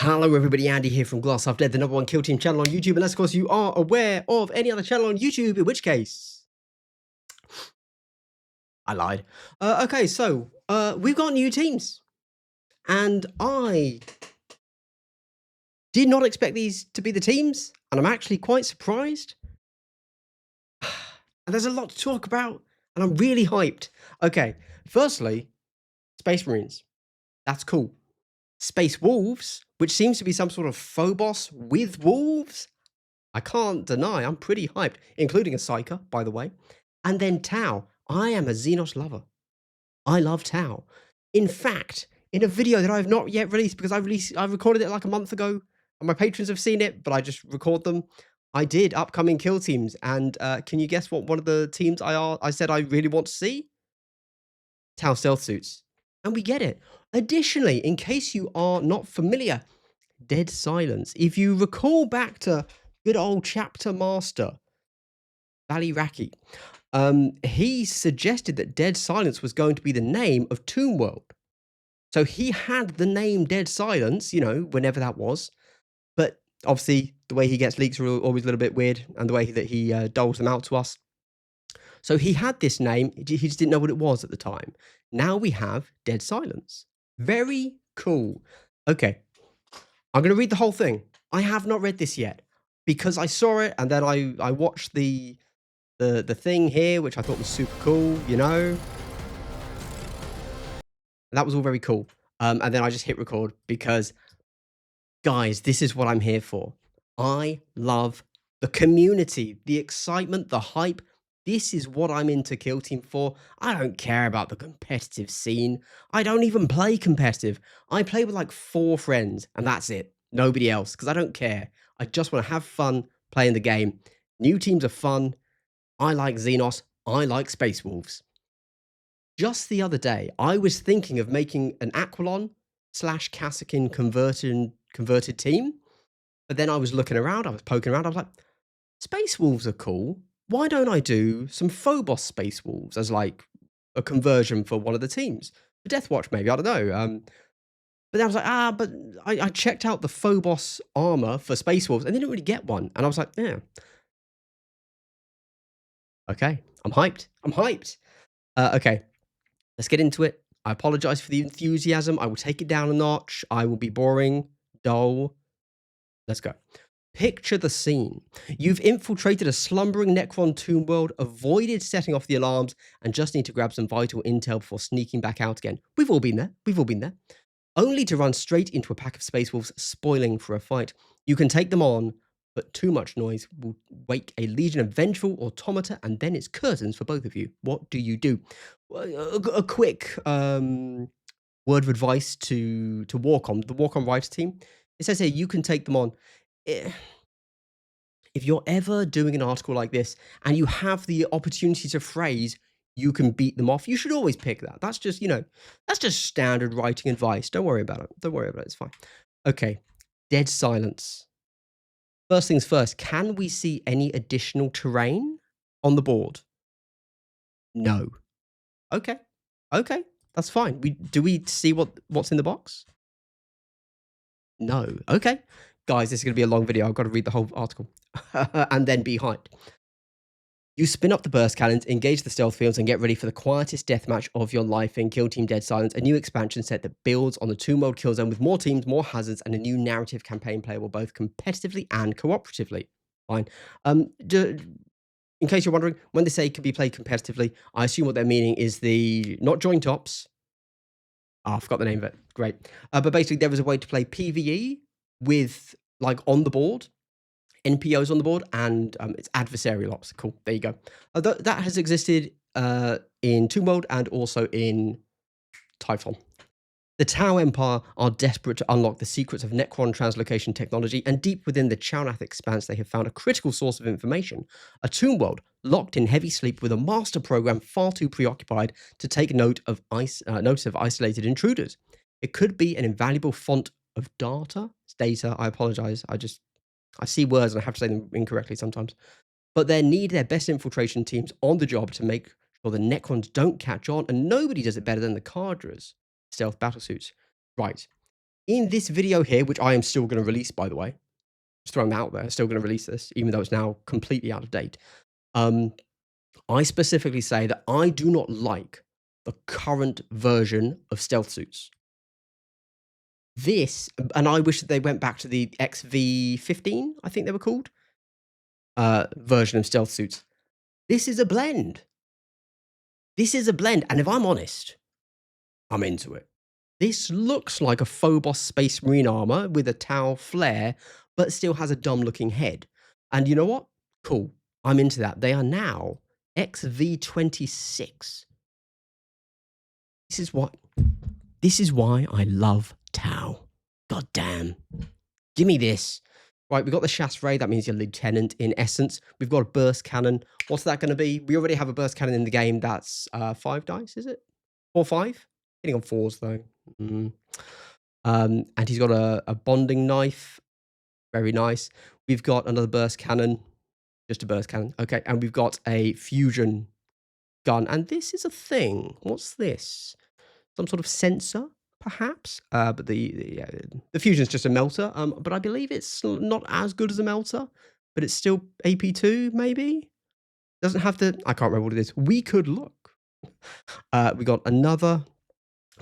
Hello everybody, Andy here from Glass Half Dead, the #1 kill team channel on YouTube, unless of course you are aware of any other channel on YouTube, in which case I lied. Okay, so we've got new teams, and I did not expect these to be the teams, and I'm actually quite surprised. And there's a lot to talk about, and I'm really hyped. Okay, firstly, Space Marines. That's cool. Space Wolves, which seems to be some sort of Phobos with wolves. I can't deny, I'm pretty hyped, including a Psyker, by the way. And then Tau. I am a Xenos lover. I love Tau. In fact, in a video that I have not yet released, because I recorded it like a month ago, and my patrons have seen it, but I just record them. I did upcoming kill teams, and can you guess what one of the teams I said I really want to see? Tau stealth suits. And we get it. Additionally, in case you are not familiar, Dead Silence. If you recall back to good old chapter master, Valley Raki, he suggested that Dead Silence was going to be the name of Tomb World. So he had the name Dead Silence, you know, whenever that was. But obviously, the way he gets leaks are always a little bit weird, and the way that he doles them out to us. So he had this name, he just didn't know what it was at the time. Now we have Dead Silence. Very cool. Okay, I'm going to read the whole thing. I have not read this yet because I saw it and then I watched the thing here, which I thought was super cool, you know. And that was all very cool. And then I just hit record because, guys, this is what I'm here for. I love the community, the excitement, the hype. This is what I'm into Kill Team for. I don't care about the competitive scene. I don't even play competitive. I play with like 4 friends and that's it. Nobody else, because I don't care. I just want to have fun playing the game. New teams are fun. I like Xenos. I like Space Wolves. Just the other day, I was thinking of making an Aquilon / Kassakin converted team. But then I was looking around, I was poking around, I was like, Space Wolves are cool. Why don't I do some Phobos Space Wolves as like a conversion for one of the teams? For Deathwatch, maybe, I don't know. But then I was like, but I checked out the Phobos armor for Space Wolves and they didn't really get one. And I was like, yeah. Okay, I'm hyped. I'm hyped. Okay, let's get into it. I apologize for the enthusiasm. I will take it down a notch. I will be boring, dull. Let's go. Picture the scene. You've infiltrated a slumbering Necron tomb world, avoided setting off the alarms, and just need to grab some vital intel before sneaking back out again. We've all been there. We've all been there. Only to run straight into a pack of Space Wolves spoiling for a fight. You can take them on, but too much noise will wake a legion of vengeful automata, and then it's curtains for both of you. What do you do? A quick word of advice to Warcom, the Warcom writer team. It says here, you can take them on. If you're ever doing an article like this and you have the opportunity to phrase, you can beat them off, you should always pick that. That's just, you know, that's just standard writing advice. Don't worry about it. Don't worry about it. It's fine. Okay. Dead Silence. First things first, can we see any additional terrain on the board? No. Okay. Okay. That's fine. Do we see what's in the box? No. Okay. Guys, this is going to be a long video. I've got to read the whole article and then be hyped. You spin up the burst cannons, engage the stealth fields, and get ready for the quietest deathmatch of your life in Kill Team Dead Silence, a new expansion set that builds on the Tomb World kill zone with more teams, more hazards, and a new narrative campaign playable both competitively and cooperatively. Fine. In case you're wondering, when they say it can be played competitively, I assume what they're meaning is not joint ops. Oh, I forgot the name of it. Great. But basically, there was a way to play PvE with, like, on the board, NPOs on the board, and it's adversarial ops. Cool. There you go. That has existed in Tomb World and also in Typhon. The Tau Empire are desperate to unlock the secrets of Necron translocation technology, and deep within the Chaunath expanse, they have found a critical source of information. A Tomb World locked in heavy sleep with a master program far too preoccupied to take notice of isolated intruders. It could be an invaluable font of data. It's data. I apologize. I see words and I have to say them incorrectly sometimes. But they need their best infiltration teams on the job to make sure the Necrons don't catch on, and nobody does it better than the Cadres. Stealth battlesuits. Right. In this video here, which I am still going to release, by the way, just throwing that out there, still going to release this, even though it's now completely out of date. I specifically say that I do not like the current version of stealth suits. This, and I wish that they went back to the XV15, I think they were called, version of stealth suits. This is a blend. This is a blend, and if I'm honest, I'm into it. This looks like a Phobos Space Marine armor with a Tau flare, but still has a dumb-looking head. And you know what? Cool. I'm into that. They are now XV26. This is why I love Tau. God damn. Give me this. Right, we've got the chasse ray. That means your lieutenant in essence. We've got a burst cannon. What's that going to be? We already have a burst cannon in the game. That's 5 dice, is it? 4, 5? Hitting on 4s, though. And he's got a bonding knife. Very nice. We've got another burst cannon. Just a burst cannon. Okay, and we've got a fusion gun. And this is a thing. What's this? Some sort of sensor, perhaps? But the fusion's just a melter. But I believe it's not as good as a melter. But it's still AP2, maybe? Doesn't have to... I can't remember what it is. We could look. We got another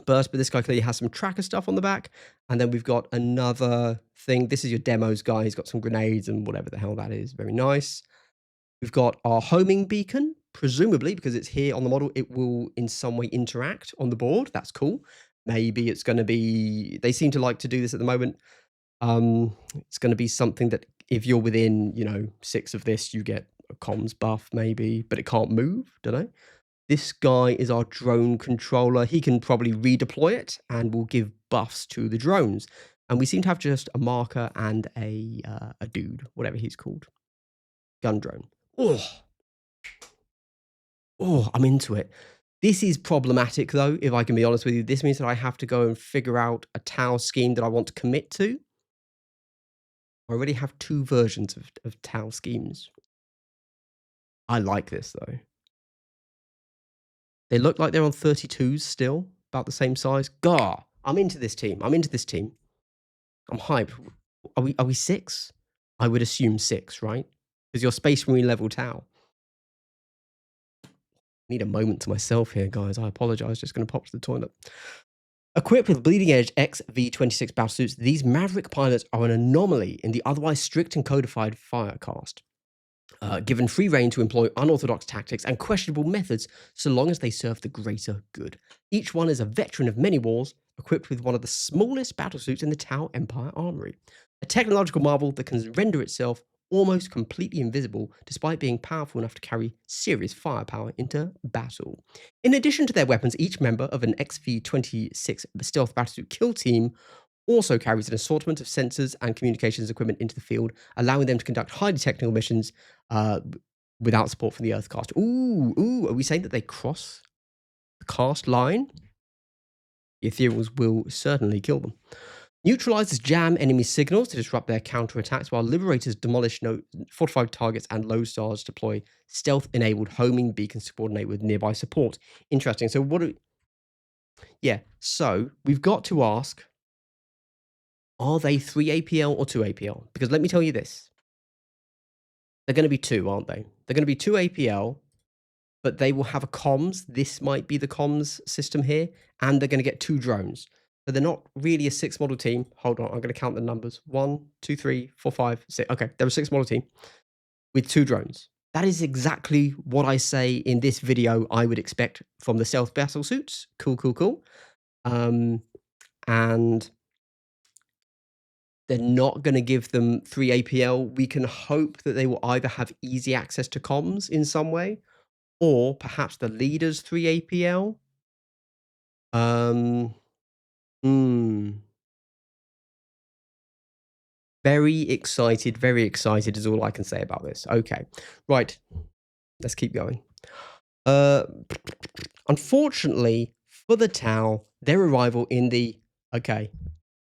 burst, but this guy clearly has some tracker stuff on the back. And then we've got another thing. This is your demos guy. He's got some grenades and whatever the hell that is. Very nice. We've got our homing beacon. Presumably, because it's here on the model, it will in some way interact on the board. That's cool. Maybe it's going to be... They seem to like to do this at the moment. It's going to be something that if you're within, 6 of this, you get a comms buff maybe, but it can't move. Don't know. This guy is our drone controller. He can probably redeploy it and will give buffs to the drones. And we seem to have just a marker and a dude, whatever he's called. Gun drone. Oh, I'm into it. This is problematic, though, if I can be honest with you. This means that I have to go and figure out a Tau scheme that I want to commit to. I already have 2 versions of Tau schemes. I like this, though. They look like they're on 32s still, about the same size. Gah! I'm into this team. I'm hyped. Are we 6? I would assume 6, right? Because you're Space Marine level Tau. Need a moment to myself here, guys. I apologize. Just going to pop to the toilet. Equipped with bleeding-edge XV26 battlesuits, these Maverick pilots are an anomaly in the otherwise strict and codified Firecast. Given free rein to employ unorthodox tactics and questionable methods so long as they serve the greater good. Each one is a veteran of many wars, equipped with one of the smallest battlesuits in the Tau Empire armory. A technological marvel that can render itself almost completely invisible despite being powerful enough to carry serious firepower into battle. In addition to their weapons, each member of an XV26 stealth battlesuit kill team also carries an assortment of sensors and communications equipment into the field, allowing them to conduct highly technical missions without support from the Earthcast. Ooh, are we saying that they cross the cast line? The Ethereals will certainly kill them. Neutralizers jam enemy signals to disrupt their counterattacks, while Liberators demolish fortified targets and Lodestars deploy stealth-enabled homing beacons to coordinate with nearby support. Interesting. So so we've got to ask, are they 3 APL or 2 APL? Because let me tell you this. They're going to be 2, aren't they? They're going to be 2 APL, but they will have a comms. This might be the comms system here. And they're going to get 2 drones. So they're not really a 6 model team. Hold on, I'm going to count the numbers. 1, 2, 3, 4, 5, 6. Okay, they're a 6 model team with 2 drones. That is exactly what I say in this video I would expect from the stealth battle suits. Cool. And they're not going to give them 3 APL. We can hope that they will either have easy access to comms in some way, or perhaps the leader's 3 APL. Very excited is all I can say about this. Okay, right. Let's keep going. Unfortunately for the Tau, their arrival in the... Okay,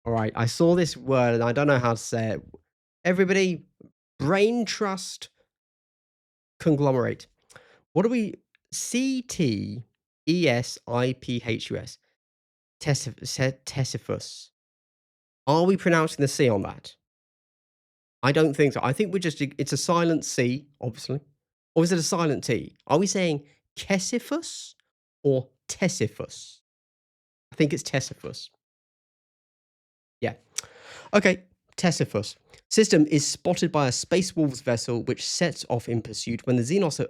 all right. I saw this word and I don't know how to say it. Everybody, brain trust conglomerate. What do we... CTESIPHUS. Tesiphus. Are we pronouncing the C on that? I don't think so. I think we're just it's a silent C, obviously. Or is it a silent T? Are we saying Cesiphus or Tesiphus? I think it's Tesiphus. Yeah. Okay, Tesiphus. System is spotted by a Space Wolves vessel which sets off in pursuit. When the Xenos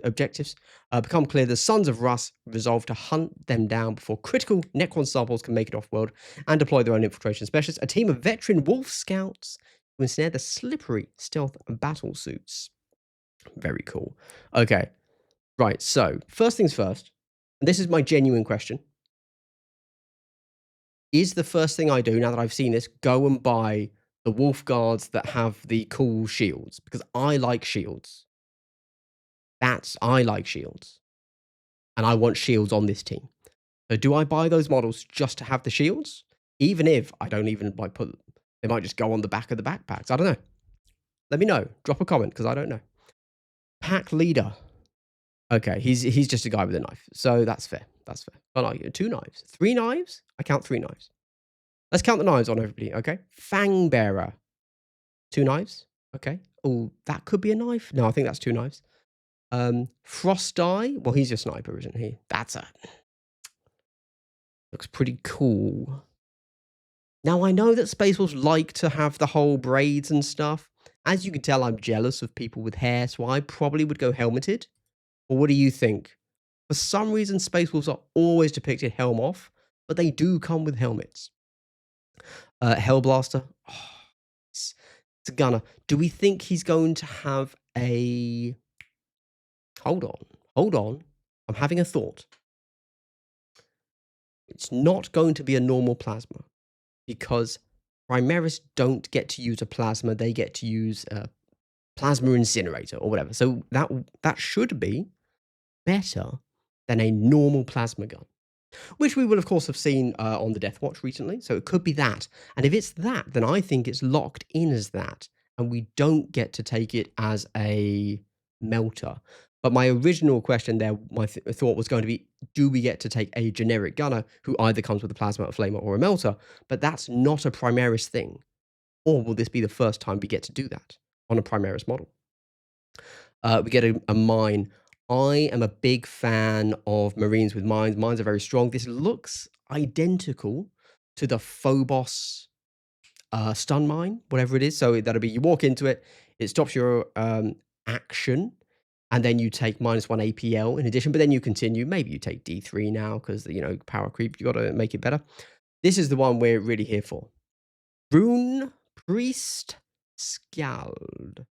objectives become clear, the Sons of Rus resolve to hunt them down before critical Necron samples can make it off-world and deploy their own infiltration specialists. A team of veteran Wolf Scouts who ensnare the slippery stealth battle suits. Very cool. Okay, right, so first things first, and this is my genuine question. Is the first thing I do now that I've seen this go and buy the wolf guards that have the cool shields? Because I like shields. I like shields. And I want shields on this team. So do I buy those models just to have the shields? Even if I don't even like put they might just go on the back of the backpacks. I don't know. Let me know. Drop a comment because I don't know. Pack leader. Okay, he's just a guy with a knife. So that's fair. That's fair. But like 2 knives. 3 knives? I count 3 knives. Let's count the knives on everybody, okay? Fang bearer. 2 knives. Okay. Oh, that could be a knife. No, I think that's 2 knives. Frost Eye. Well, he's your sniper, isn't he? That's a looks pretty cool. Now I know that Space Wolves like to have the whole braids and stuff. As you can tell, I'm jealous of people with hair, so I probably would go helmeted. Or what do you think? For some reason, Space Wolves are always depicted helm off, but they do come with helmets. Hellblaster. Oh, it's a gunner. Do we think he's going to have a... Hold on. Hold on. I'm having a thought. It's not going to be a normal plasma because Primaris don't get to use a plasma. They get to use a plasma incinerator or whatever. So that should be better than a normal plasma gun, which we will, of course, have seen on the Death Watch recently. So it could be that. And if it's that, then I think it's locked in as that. And we don't get to take it as a melter. But my original question there, my thought was going to be, do we get to take a generic gunner who either comes with a plasma, a flamer, or a melter? But that's not a Primaris thing. Or will this be the first time we get to do that on a Primaris model? We get a mine. I am a big fan of Marines with mines. Mines are very strong. This looks identical to the Phobos stun mine, whatever it is. So that'll be you walk into it, it stops your action, and then you take -1 APL in addition. But then you continue. Maybe you take D3 now because power creep. You got to make it better. This is the one we're really here for. Rune Priest Skald.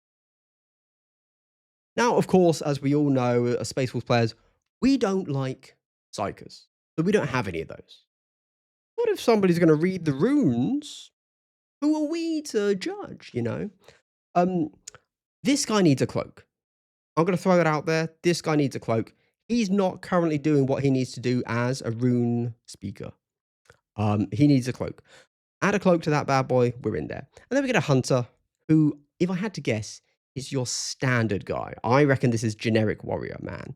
Now, of course, as we all know, as Space Wolves players, we don't like psychers. So we don't have any of those. What if somebody's going to read the runes? Who are we to judge, This guy needs a cloak. I'm going to throw that out there. This guy needs a cloak. He's not currently doing what he needs to do as a rune speaker. He needs a cloak. Add a cloak to that bad boy, we're in there. And then we get a hunter who, if I had to guess, is your standard guy. I reckon this is generic warrior, man.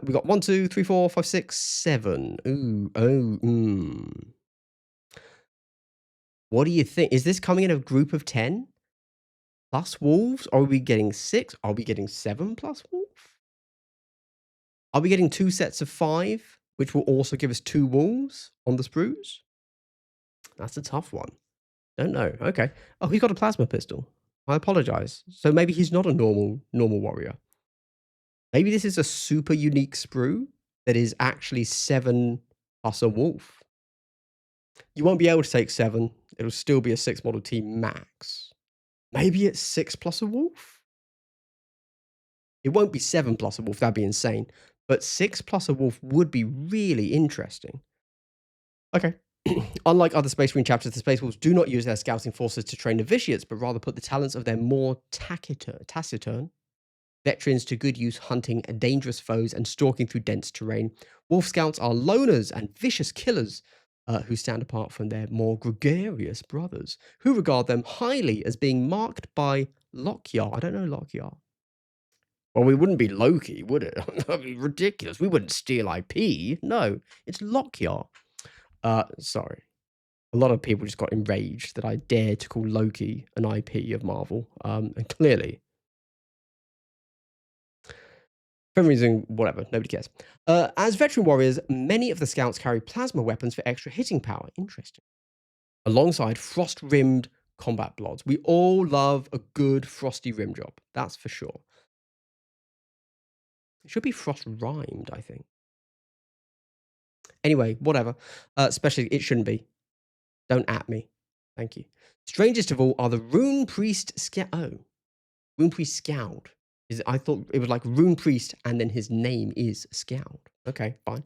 We got 1, 2, 3, 4, 5, 6, 7. Ooh, oh, What do you think? Is this coming in a group of 10 plus wolves? Are we getting 6? Are we getting 7 plus wolf? Are we getting 2 sets of 5, which will also give us 2 wolves on the sprues? That's a tough one. Don't know. Okay. Oh, he's got a plasma pistol. I apologize. So maybe he's not a normal warrior. Maybe this is a super unique sprue that is actually 7 plus a wolf. You won't be able to take 7. It'll still be a 6 model team max. Maybe it's 6 plus a wolf? It won't be 7 plus a wolf. That'd be insane. But 6 plus a wolf would be really interesting. Okay. Unlike other Space Marine chapters, the Space Wolves do not use their scouting forces to train novitiates, but rather put the talents of their more taciturn veterans to good use hunting dangerous foes and stalking through dense terrain. Wolf Scouts are loners and vicious killers who stand apart from their more gregarious brothers, who regard them highly as being marked by Lokyar. I don't know Lokyar. Well, we wouldn't be Loki, would it? That'd be ridiculous. We wouldn't steal IP. No, it's Lokyar. Sorry. A lot of people just got enraged that I dared to call Loki an IP of Marvel. And clearly, for some reason, whatever, nobody cares. As veteran warriors, many of the scouts carry plasma weapons for extra hitting power. Interesting. Alongside frost-rimmed combat blods. We all love a good frosty rim job. That's for sure. It should be frost-rhymed, I think. Anyway, whatever. Especially, it shouldn't be. Don't at me. Thank you. Strangest of all are the Rune Priest Rune Priest Scowled. I thought it was like Rune Priest and then his name is Scowled. Okay, fine.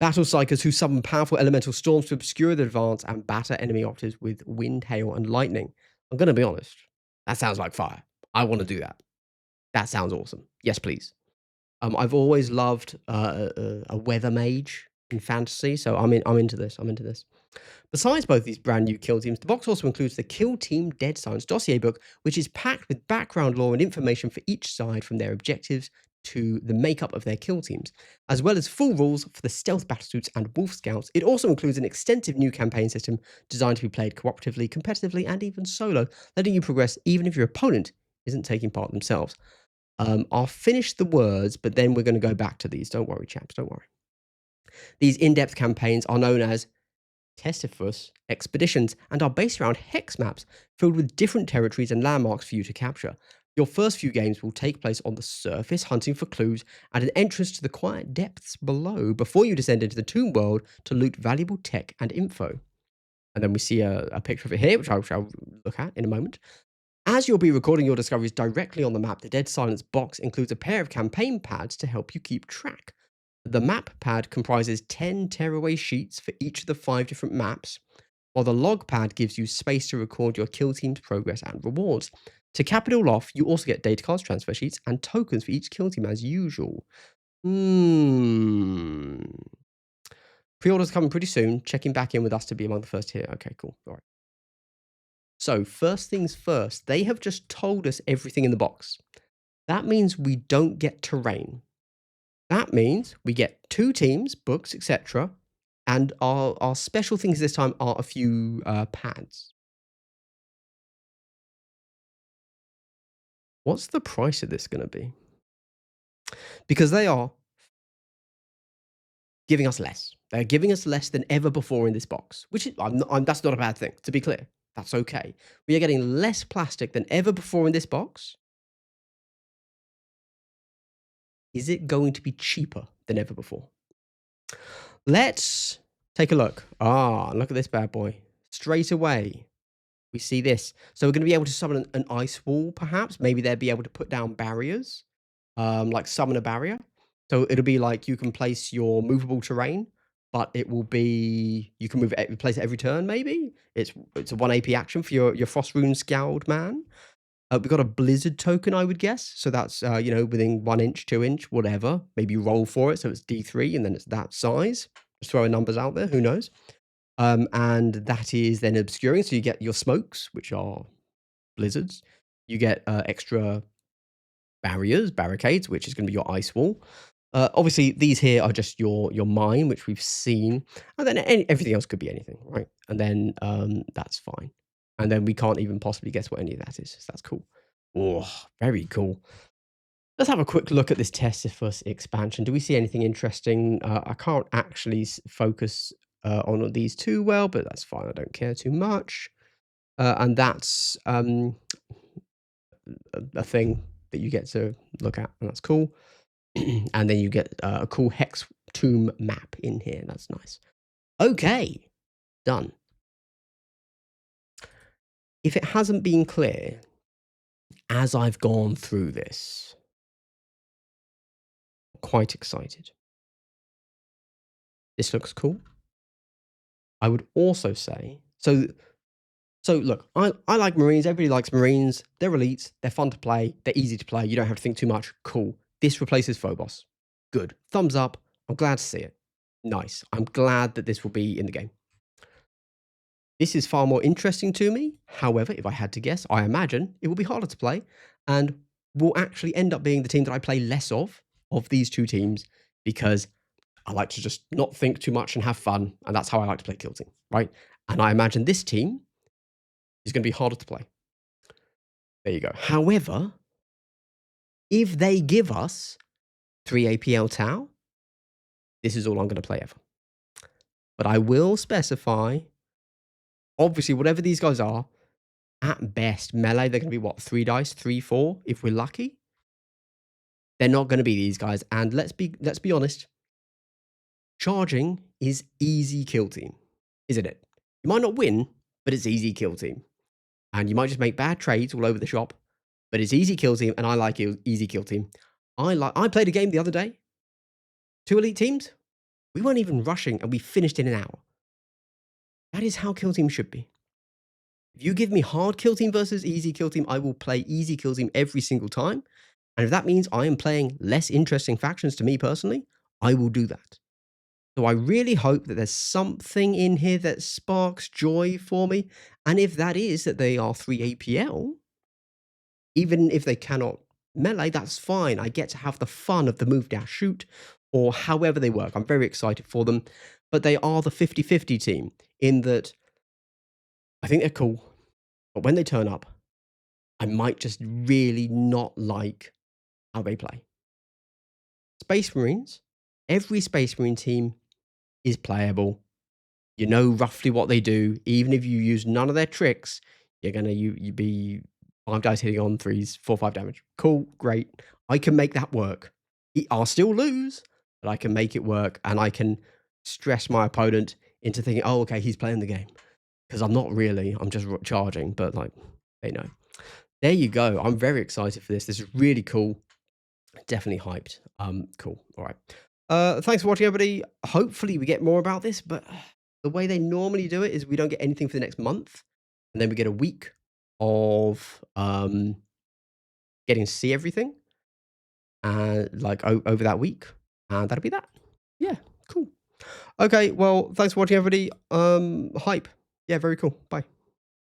Battle Psychers who summon powerful elemental storms to obscure the advance and batter enemy operatives with wind, hail, and lightning. I'm going to be honest. That sounds like fire. I want to do that. That sounds awesome. Yes, please. I've always loved a weather mage in fantasy, so I'm into this. I'm into this. Besides both these brand new kill teams, the box also includes the Kill Team Dead Silence dossier book, which is packed with background lore and information for each side, from their objectives to the makeup of their kill teams, as well as full rules for the stealth battlesuits and wolf scouts. It also includes an extensive new campaign system designed to be played cooperatively, competitively, and even solo, letting you progress even if your opponent isn't taking part themselves. I'll finish the words, but then we're going to go back to these. Don't worry, chaps. Don't worry. These in-depth campaigns are known as Testifus expeditions and are based around hex maps filled with different territories and landmarks for you to capture. Your first few games will take place on the surface, hunting for clues and an entrance to the quiet depths below before you descend into the tomb world to loot valuable tech and info. And then we see a picture of it here, which I shall look at in a moment. As you'll be recording your discoveries directly on the map, the Dead Silence box includes a pair of campaign pads to help you keep track. The map pad comprises 10 tearaway sheets for each of the 5 different maps, while the log pad gives you space to record your kill team's progress and rewards. To cap it all off, you also get data cards, transfer sheets, and tokens for each kill team as usual. Pre-orders coming pretty soon. Checking back in with us to be among the first here. Okay, cool. All right. So first things first, they have just told us everything in the box. That means we don't get terrain. That means we get 2 teams, books, etc. And our special things this time are a few pads. What's the price of this going to be? Because they are giving us less. They're giving us less than ever before in this box, which is, that's not a bad thing, to be clear. That's okay. We are getting less plastic than ever before in this box. Is it going to be cheaper than ever before? Let's take a look. Look at this bad boy. Straight away, we see this. So we're going to be able to summon an ice wall, perhaps. Maybe they'll be able to put down barriers, like summon a barrier. So it'll be like you can place your movable terrain, but it will be, you can place it every turn, maybe. It's a 1 AP action for your Frost Rune Scowled man. We've got a blizzard token, I would guess. So that's, within 1 inch, 2 inch, whatever. Maybe you roll for it. So it's D3 and then it's that size. Just throwing numbers out there. Who knows? And that is then obscuring. So you get your smokes, which are blizzards. You get extra barricades, which is going to be your ice wall. Obviously, these here are just your mine, which we've seen. And then everything else could be anything, right? And then that's fine. And then we can't even possibly guess what any of that is. So that's cool. Oh, very cool. Let's have a quick look at this Testifus expansion. Do we see anything interesting? I can't actually focus on these too well, but that's fine. I don't care too much. And that's a thing that you get to look at, and that's cool. And then you get a cool hex tomb map in here. That's nice. Okay, done. If it hasn't been clear, as I've gone through this, I'm quite excited. This looks cool. I would also say, so look, I like Marines. Everybody likes Marines. They're elites. They're fun to play. They're easy to play. You don't have to think too much. Cool. This replaces Phobos. Good. Thumbs up. I'm glad to see it. Nice. I'm glad that this will be in the game. This is far more interesting to me. However, if I had to guess, I imagine it will be harder to play and will actually end up being the team that I play less of these 2 teams, because I like to just not think too much and have fun. And that's how I like to play Kill Team, right? And I imagine this team is going to be harder to play. There you go. However, if they give us 3 APL Tau, this is all I'm going to play ever. But I will specify, obviously, whatever these guys are, at best, melee, they're going to be what? 3 dice, 3, 4, if we're lucky. They're not going to be these guys. And let's be honest, charging is easy kill team, isn't it? You might not win, but it's easy kill team. And you might just make bad trades all over the shop, but it's easy kill team, and I like easy kill team. I played a game the other day, 2 elite teams. We weren't even rushing, and we finished in an hour. That is how kill team should be. If you give me hard kill team versus easy kill team, I will play easy kill team every single time. And if that means I am playing less interesting factions to me personally, I will do that. So I really hope that there's something in here that sparks joy for me. And if that is that they are 3 APL, even if they cannot melee, that's fine. I get to have the fun of the move dash shoot or however they work. I'm very excited for them. But they are the 50-50 team in that I think they're cool. But when they turn up, I might just really not like how they play. Space Marines, every Space Marine team is playable. You know roughly what they do. Even if you use none of their tricks, you're going to you be 5 dice hitting on 3s, 4, 5 damage. Cool, great. I can make that work. I'll still lose, but I can make it work, and I can stress my opponent into thinking, oh, okay, he's playing the game. Because I'm not really. I'm just charging, but like, they know. There you go. I'm very excited for this. This is really cool. Definitely hyped. Cool. All right. Thanks for watching, everybody. Hopefully we get more about this, but the way they normally do it is we don't get anything for the next month, and then we get a week of getting to see everything, like over that week, and that'll be that. Yeah, cool. Okay, well, thanks for watching, everybody. Hype. Yeah, very cool. Bye.